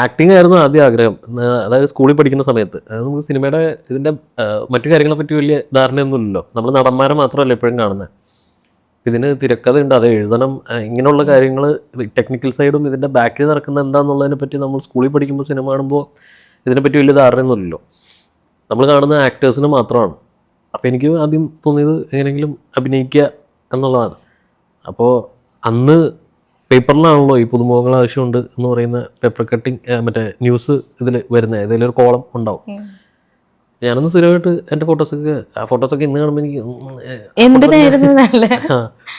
Acting ആയിരുന്നു ആദ്യം ആഗ്രഹം. അതായത് സ്കൂളിൽ പഠിക്കുന്ന സമയത്ത്. അത് നമുക്ക് സിനിമയുടെ ഇതിൻ്റെ മറ്റു കാര്യങ്ങളെ പറ്റി വലിയ ധാരണയൊന്നുമില്ലല്ലോ. നമ്മൾ നടന്മാരെ മാത്രമല്ല എപ്പോഴും കാണുന്നത്. ഇതിന് തിരക്കഥയുണ്ട്, അത് എഴുതണം, ഇങ്ങനെയുള്ള കാര്യങ്ങൾ ടെക്നിക്കൽ സൈഡും ഇതിൻ്റെ ബാക്കിൽ നടക്കുന്ന എന്താണെന്നുള്ളതിനെ പറ്റി നമ്മൾ സ്കൂളിൽ പഠിക്കുമ്പോൾ സിനിമ കാണുമ്പോൾ ഇതിനെപ്പറ്റി വലിയ ധാരണയൊന്നുമില്ലല്ലോ. നമ്മൾ കാണുന്ന ആക്ടേഴ്സിന് മാത്രമാണ്. അപ്പോൾ എനിക്ക് ആദ്യം തോന്നിയത് എങ്ങനെയെങ്കിലും അഭിനയിക്കുക എന്നുള്ളതാണ്. അപ്പോൾ അന്ന് പേപ്പറിലാണല്ലോ ഈ പുതുമുഖങ്ങൾ ആവശ്യമുണ്ട് എന്ന് പറയുന്ന പേപ്പർ കട്ടിങ്, മറ്റേ ന്യൂസ് ഇതിൽ വരുന്നത്, ഏതെങ്കിലും ഒരു കോളം ഉണ്ടാവും. ഞാനൊന്ന് സ്ഥിരമായിട്ട് എൻ്റെ ഫോട്ടോസൊക്കെ ഇന്ന് കാണുമ്പോൾ എനിക്ക്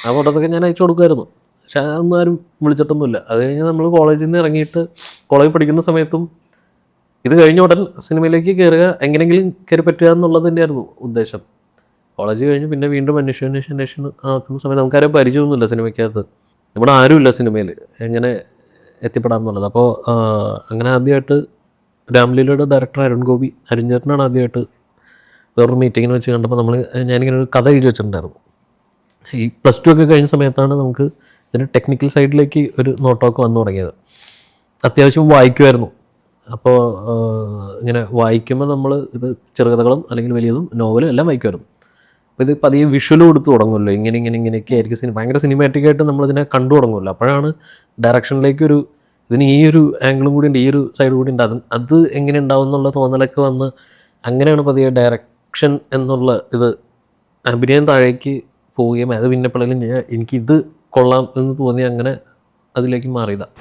ആ ഫോട്ടോസൊക്കെ ഞാൻ അയച്ചു കൊടുക്കുമായിരുന്നു. പക്ഷെ അതൊന്നും ആരും വിളിച്ചിട്ടൊന്നുമില്ല. അത് കഴിഞ്ഞ് നമ്മൾ കോളേജിൽ നിന്ന് ഇറങ്ങിയിട്ട് കോളേജിൽ പഠിക്കുന്ന സമയത്തും ഇത് കഴിഞ്ഞ ഉടൻ സിനിമയിലേക്ക് കയറുക, എങ്ങനെയെങ്കിലും കയറി പറ്റുക എന്നുള്ളത് തന്നെയായിരുന്നു ഉദ്ദേശം. കോളേജ് കഴിഞ്ഞ് പിന്നെ വീണ്ടും അന്വേഷണം നടക്കുന്ന സമയത്ത് നമുക്കാരും പരിചയമൊന്നുമില്ല സിനിമയ്ക്കകത്ത്. ഇവിടെ ആരുമില്ല സിനിമയിൽ എങ്ങനെ എത്തിപ്പെടാം എന്നുള്ളത്. അപ്പോൾ അങ്ങനെ ആദ്യമായിട്ട് രാംലീലയുടെ ഡയറക്ടർ അരുൺ ചേട്ടനാണ് ആദ്യമായിട്ട് വേറൊരു മീറ്റിങ്ങിന് വെച്ച് കണ്ടപ്പോൾ ഞാനിങ്ങനെ ഒരു കഥ എഴുതി വെച്ചിട്ടുണ്ടായിരുന്നു. ഈ +2 ഒക്കെ കഴിഞ്ഞ സമയത്താണ് നമുക്ക് ഇതിൻ്റെ ടെക്നിക്കൽ സൈഡിലേക്ക് ഒരു നോട്ടമൊക്കെ വന്നു തുടങ്ങിയത്. അത്യാവശ്യം വായിക്കുമായിരുന്നു. അപ്പോൾ ഇങ്ങനെ വായിക്കുമ്പോൾ നമ്മൾ ഇത് ചെറുകഥകളും അല്ലെങ്കിൽ വലിയതും നോവലും എല്ലാം വായിക്കുമായിരുന്നു. അപ്പോൾ ഇത് പതിയെ വിഷ്വൽ കൊടുത്ത് തുടങ്ങുമല്ലോ, ഇങ്ങനെയൊക്കെ ആയിരിക്കും ഭയങ്കര സിനിമാറ്റിക്കായിട്ട് നമ്മളിതിനെ കണ്ടു തുടങ്ങുമല്ലോ. അപ്പോഴാണ് ഡയറക്ഷനിലേക്കൊരു ഇതിന് ഈ ഒരു ആംഗിളും കൂടി ഉണ്ട്, ഈ ഒരു സൈഡ് കൂടി ഉണ്ട്, അത് എങ്ങനെ ഉണ്ടാവും എന്നുള്ള തോന്നലൊക്കെ വന്ന് അങ്ങനെയാണ് പതിയെ ഡയറക്ഷൻ എന്നുള്ള ഇത് അഭിനയം താഴേക്ക് പോവുകയും അത് പിന്നെ എപ്പോഴെങ്കിലും എനിക്കിത് കൊള്ളാം എന്ന് തോന്നി അങ്ങനെ അതിലേക്ക് മാറിയതാണ്.